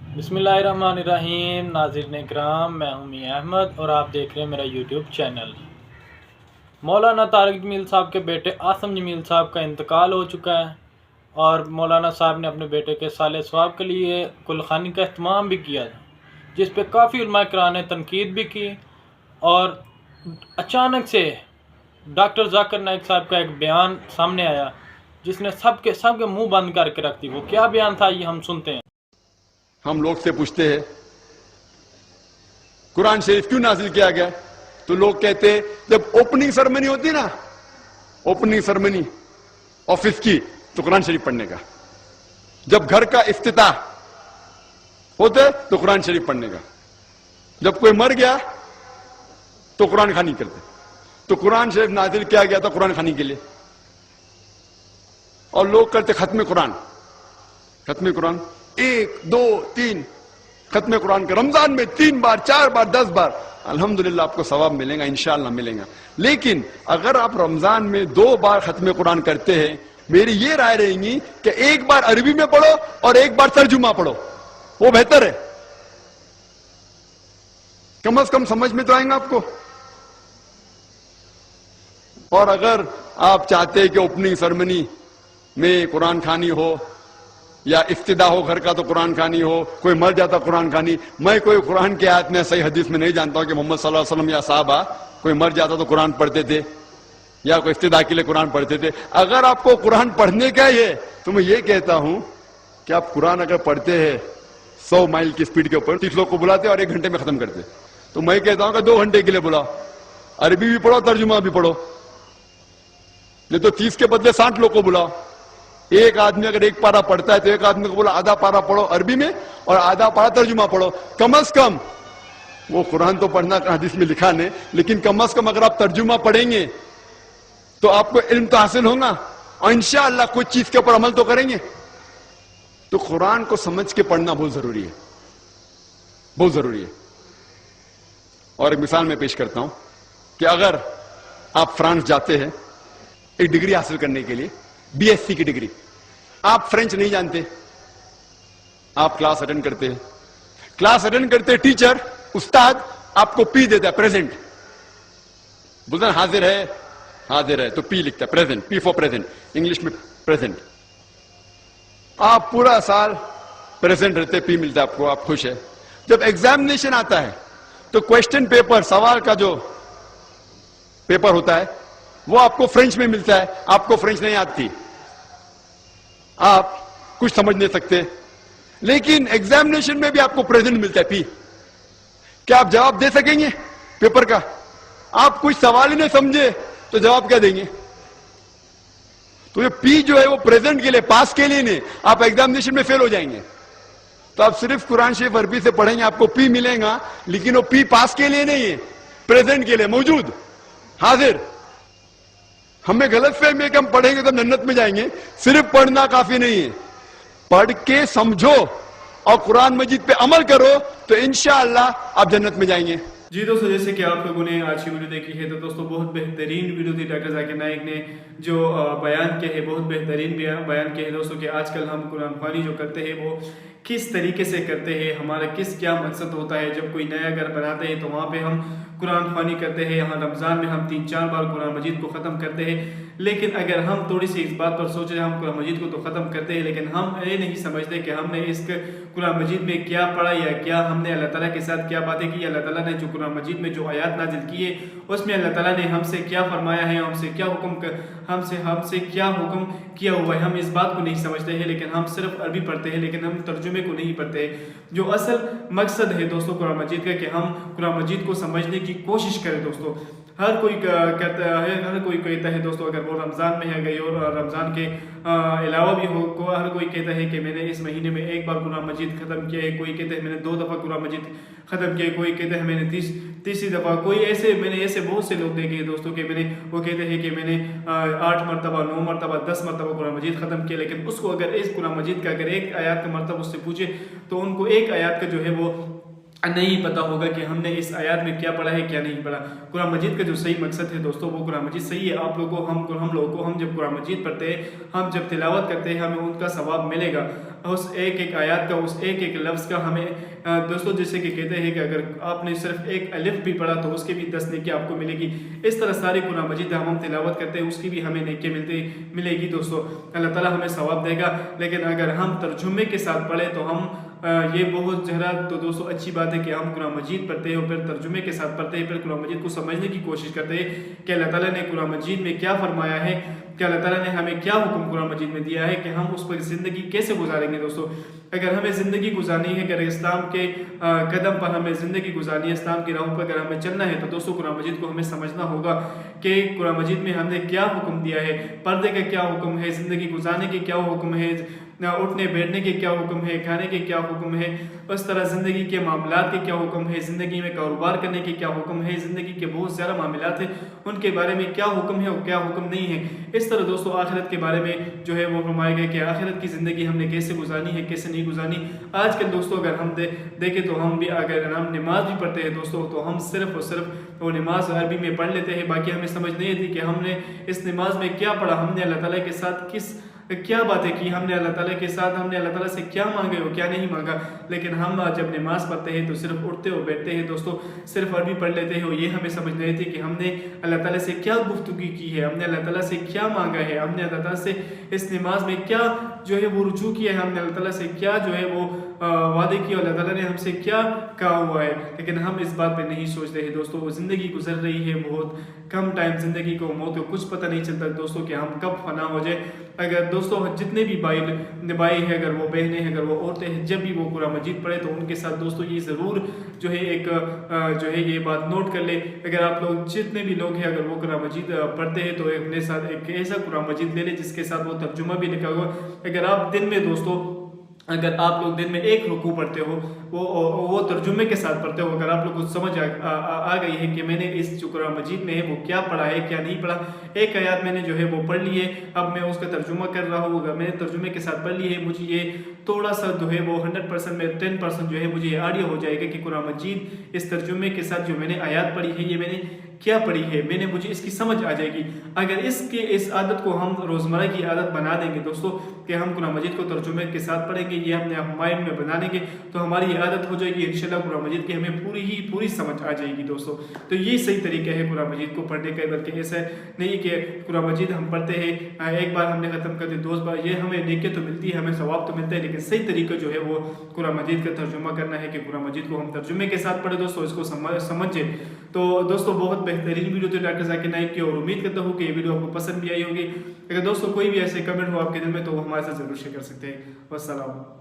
बिस्मिल्लाहिर्रहमानिर्रहीम। नाज़रीन इकराम, मैं हूं मियां अहमद और आप देख रहे हैं मेरा यूट्यूब चैनल। मौलाना तारिक जमील साहब के बेटे आसम जमील साहब का इंतकाल हो चुका है और मौलाना साहब ने अपने बेटे के साले सवाब के लिए कुलखानी का अहतमाम भी किया था, जिस पे काफ़ी उलमा किराम ने तनकीद भी की। और अचानक से डॉक्टर जाकिर नाइक साहब का एक बयान सामने आया जिसने सबके मुंह बंद करके रख दी। वो क्या बयान था, ये हम सुनते हैं। हम लोग से पूछते हैं कुरान शरीफ क्यों नाजिल किया गया, तो लोग कहते हैं जब ओपनिंग सेरेमनी होती ना, ओपनिंग सेरेमनी ऑफिस की, तो कुरान शरीफ पढ़ने का। जब घर का इफ्तिताह होता है तो कुरान शरीफ पढ़ने का। जब कोई मर गया तो कुरान खानी करते। तो कुरान शरीफ नाजिल किया गया था कुरान खानी के लिए। और लोग करते खत्म कुरान, खत्म कुरान 1 2 3 खत्म कुरान का रमजान में 3 बार 4 बार 10 बार। अल्हम्दुलिल्लाह आपको सवाब मिलेगा, इंशाअल्लाह मिलेगा। लेकिन अगर आप रमजान में 2 बार खत्म कुरान करते हैं, मेरी ये राय रहेगी कि 1 बार अरबी में पढ़ो और 1 बार तर्जुमा पढ़ो, वो बेहतर है। कम से कम समझ में तो आएगा आपको। और अगर आप चाहते हैं कि ओपनिंग सेरेमनी में कुरान खानी हो या इफ्तिदा हो घर का, तो कुरान खानी हो, कोई मर जाता कुरान खानी। मैं कोई कुरान के आयत में सही हदीस में नहीं जानता हूं कि मोहम्मद सल्लल्लाहु अलैहि वसल्लम या साहबा कोई मर जाता तो कुरान पढ़ते थे या कोई इफ्तिदा के लिए कुरान पढ़ते थे। अगर आपको कुरान पढ़ने का ही है तो मैं ये कहता हूं कि आप कुरान अगर पढ़ते हैं 100 माइल की स्पीड के ऊपर, 30 लोग को बुलाते और 1 घंटे में खत्म करते, तो मैं कहता हूं कि 2 घंटे के लिए बुलाओ, अरबी भी पढ़ो तर्जुमा भी पढ़ो। नहीं तो 30 के बदले 60 लोग को बुलाओ। एक आदमी अगर 1 पारा पढ़ता है तो एक आदमी को बोला आधा पारा पढ़ो अरबी में और आधा पारा तर्जुमा पढ़ो। कम से कम वो कुरान तो पढ़ना हदीस में लिखा नहीं, लेकिन कम से कम अगर आप तर्जुमा पढ़ेंगे तो आपको इल्म तो हासिल होगा और इंशाअल्लाह कुछ चीज के ऊपर अमल तो करेंगे। तो कुरान को समझ के पढ़ना बहुत जरूरी है, बहुत जरूरी है। और एक मिसाल मैं पेश करता हूं कि अगर आप फ्रांस जाते हैं एक डिग्री हासिल करने के लिए, बीएससी की डिग्री, आप फ्रेंच नहीं जानते, आप क्लास अटेंड करते हैं, क्लास अटेंड करते टीचर उस्ताद आपको पी देता है, प्रेजेंट बोलता है हाजिर है, हाजिर है, तो पी लिखता है, present, P for present, English में प्रेजेंट। आप पूरा साल प्रेजेंट रहते, पी मिलता है आपको, आप खुश है। जब एग्जामिनेशन आता है तो क्वेश्चन पेपर, सवाल का जो पेपर होता है वो आपको फ्रेंच में मिलता है, आपको फ्रेंच नहीं आती, आप कुछ समझ नहीं सकते, लेकिन एग्जामिनेशन में भी आपको प्रेजेंट मिलता है, पी। क्या आप जवाब दे सकेंगे पेपर का? आप कुछ सवाल ही नहीं समझे तो जवाब क्या देंगे? तो ये पी जो है वो प्रेजेंट के लिए, पास के लिए नहीं, आप एग्जामिनेशन में फेल हो जाएंगे। तो आप सिर्फ कुरान शरीफ अरबी से पढ़ेंगे, आपको पी मिलेगा, लेकिन वो पी पास के लिए नहीं है, प्रेजेंट के लिए, मौजूद, हाजिर। हमें गलत फहमी है कि हम पढ़ेंगे तो जन्नत में जाएंगे। सिर्फ पढ़ना काफी नहीं है, पढ़ के समझो और कुरान मजीद पे अमल करो तो इंशाअल्लाह आप जन्नत में जाएंगे। जी दोस्तों, जैसे कि आप लोगों ने आज की वीडियो देखी है, तो दोस्तों बहुत बेहतरीन वीडियो थी। डॉक्टर जाकिर नाइक ने जो बयान किए हैं, बहुत बेहतरीन बयान किए हैं दोस्तों, कि आजकल हम कुरान ख्वानी जो करते हैं वो किस तरीके से करते हैं, हमारा क्या मकसद होता है। जब कोई नया घर बनाते हैं तो वहाँ पे हम कुरान ख्वानी करते हैं, यहाँ रमज़ान में हम 3-4 बार कुरान मजीद को ख़त्म करते हैं। लेकिन अगर हम थोड़ी सी इस बात पर सोचें, हम कुरान मजीद को तो ख़त्म करते हैं, लेकिन हम ये नहीं समझते कि हमने इस कुरान मजीद में क्या पढ़ा या क्या हमने अल्लाह ताला के साथ क्या बातें की। अल्लाह ताला ने जो कुरान मजीद में जो आयत नाजिल की है उसमें अल्लाह ताला ने हमसे क्या फरमाया है, हमसे क्या हुक्म हमसे क्या हुक्म किया हुआ है, हम इस बात को नहीं समझते हैं। लेकिन हम सिर्फ अरबी पढ़ते हैं, लेकिन हम तर्जुमे को नहीं पढ़ते हैं। जो असल मकसद है दोस्तों कुरान मजीद का, कि हम कुरान मजीद को समझने की कोशिश करें दोस्तों। हर कोई कहता है दोस्तों, अगर वो रमज़ान में है गई और रमज़ान के अलावा भी हो, हर कोई कहता है कि मैंने इस महीने में 1 बार कुरान मजीद ख़त्म किया है, कोई कहते हैं मैंने 2 दफ़ा कुरान मजीद ख़त्म किया है, कोई कहते हैं मैंने तीसरी दफ़ा, मैंने ऐसे बहुत से लोग देखे दोस्तों कि वो कहते हैं कि मैंने 8 मरतबा 9 मरतबा 10 मरतबा कुरान मजीद ख़त्म किया। लेकिन उसको अगर इस कुरान मजीद का अगर एक आयत का मरतबा उससे पूछे तो उनको एक आयत का जो है वो नहीं पता होगा कि हमने इस आयत में क्या पढ़ा है क्या नहीं पढ़ा। कुरान मजीद का जो सही मकसद है दोस्तों, वो कुरान मजीद सही है। आप लोगों को हम जब कुरान मजीद पढ़ते हैं, हम जब तिलावत करते हैं, हमें उनका सवाब मिलेगा। उस एक एक आयत का, उस एक एक लफ्ज़ का हमें दोस्तों, जैसे कि कहते हैं कि अगर आपने सिर्फ एक अलिफ भी पढ़ा तो उसकी भी 10 नेकी आपको मिलेगी। इस तरह सारी कुरान मजीद हम तिलावत करते हैं, उसकी भी हमें नेकी मिलेगी दोस्तों। अल्लाह ताला हमें सवाब देगा। लेकिन अगर हम तर्जुमे के साथ पढ़े तो हम ये बहुत ज़रा तो दोस्तों अच्छी बात है कि हम कुरान मजीद पढ़ते हैं और फिर तर्जुमे के साथ पढ़ते हैं, फिर कुरान मजीद को समझने की कोशिश करते हैं कि अल्लाह ताला ने कुरान मजीद में क्या फरमाया है, कि अल्लाह ताला ने हमें क्या हुक्म कुरान मजीद में दिया है, कि हम उस पर ज़िंदगी कैसे गुजारेंगे दोस्तों। अगर हमें ज़िंदगी गुजारनी है, अगर इस्लाम के कदम पर हमें ज़िंदगी गुजारनी है, इस्लाम की राह पर अगर हमें चलना है, तो दोस्तों कुरान मजीद को हमें समझना होगा कि कुरान मजीद में हमने क्या हुक्म दिया है, पर्दे का क्या हुक्म है, ज़िंदगी गुजारने के क्या हुक्म है, उठने बैठने के क्या हुक्म है, खाने के क्या हुक्म है, उस तरह ज़िंदगी के मामलात के क्या हुक्म है, ज़िंदगी में कारोबार करने के क्या हुक्म है, ज़िंदगी के बहुत सारे मामलात हैं उनके बारे में क्या हुक्म है और क्या हुक्म नहीं है। इस तरह दोस्तों आखिरत के बारे में जो है वो फरमाया गया कि आखिरत की ज़िंदगी हमने कैसे गुजारनी है, कैसे नहीं गुजारनी। आजकल दोस्तों अगर हम देखें तो हम भी, अगर हम नमाज भी पढ़ते हैं दोस्तों, तो हम सिर्फ और सिर्फ वो नमाज अरबी में पढ़ लेते हैं, बाकी हमें समझ नहीं आती कि हमने इस नमाज में क्या पढ़ा, हमने अल्लाह ताला के साथ क्या बातें की, हमने अल्लाह ताला के साथ, हमने अल्लाह ताला से क्या मांगे और क्या नहीं मांगा। लेकिन हम जब नमाज पढ़ते हैं तो सिर्फ उठते और बैठते हैं दोस्तों, सिर्फ अरबी पढ़ लेते हैं और ये हमें समझ नहीं आती कि हमने अल्लाह ताला से क्या गुफ्तगू की है, हमने अल्लाह ताला से क्या मांगा है, हमने अल्लाह ताला से इस नमाज में क्या जो है वो रुजू किया है, हमने अल्लाह ताला से क्या जो है वो वादे किए, अल्लाह ताला ने हमसे क्या कहा हुआ है। लेकिन हम इस बात पे नहीं सोचते हैं दोस्तों। वो ज़िंदगी गुजर रही है, बहुत कम टाइम ज़िंदगी को, मौत को कुछ पता नहीं चलता दोस्तों कि हम कब फना हो जाए। अगर दोस्तों जितने भी भाई हैं, अगर वो बहनें हैं, अगर वो औरतें हैं, जब भी वो कुरान मजीद पढ़े तो उनके साथ दोस्तों ये ज़रूर जो है एक जो है ये बात नोट कर ले। अगर आप लोग जितने भी लोग हैं, अगर वो कुरान मजीद पढ़ते हैं तो अपने साथ एक ऐसा कुरान मजीद ले ले जिसके साथ वो तर्जुमा भी लिखा हुआ। अगर आप दिन में दोस्तों, अगर आप लोग दिन में एक रुकू पढ़ते हो, वो तर्जुमे के साथ पढ़ते हो, अगर आप लोग को समझ आ गई है कि मैंने इस जो कुरान मजीद में है वो क्या पढ़ा है क्या नहीं पढ़ा, एक आयत मैंने जो है वो पढ़ ली है, अब मैं उसका तर्जुमा कर रहा हूँ, अगर मैंने तर्जुमे के साथ पढ़ ली है, मुझे ये थोड़ा सा जो है वो 100% में 10% जो है मुझे आइडिया हो जाएगा कि कुरान मजीद इस तर्जुमे के साथ जो मैंने आयत पढ़ी है, ये मैंने क्या पढ़ी है, मुझे इसकी समझ आ जाएगी। अगर इस आदत को हम रोज़मर्रा की आदत बना देंगे दोस्तों कि हम कुरान मजीद को तर्जुमे के साथ पढ़ेंगे, ये हमने माइंड में बना लेंगे तो हमारी आदत हो जाएगी इंशाल्लाह कुरान मजीद की हमें पूरी समझ आ जाएगी दोस्तों। तो ये सही तरीका है कुरान मजीद को पढ़ने का, बल्कि ऐसा नहीं कि कुरान मजीद हम पढ़ते हैं, एक बार हमने ख़त्म कर दी, 2 बार, ये हमें नेकी तो मिलती है, हमें सवाब तो मिलता है, लेकिन सही तरीका जो है वो कुरान मजीद का तर्जुमा करना है कि कुरान मजीद को हम तर्जुमे के साथ पढ़े दोस्तों, इसको समझे। तो दोस्तों बहुत बेहतरीन वीडियो थी डॉक्टर जाकिर नाइक की, और उम्मीद करता हूँ कि ये वीडियो आपको पसंद भी आई होगी। अगर दोस्तों कोई भी ऐसे कमेंट हो आपके दिल में तो वो हमारे साथ जरूर शेयर कर सकते हैं। वस्सलाम।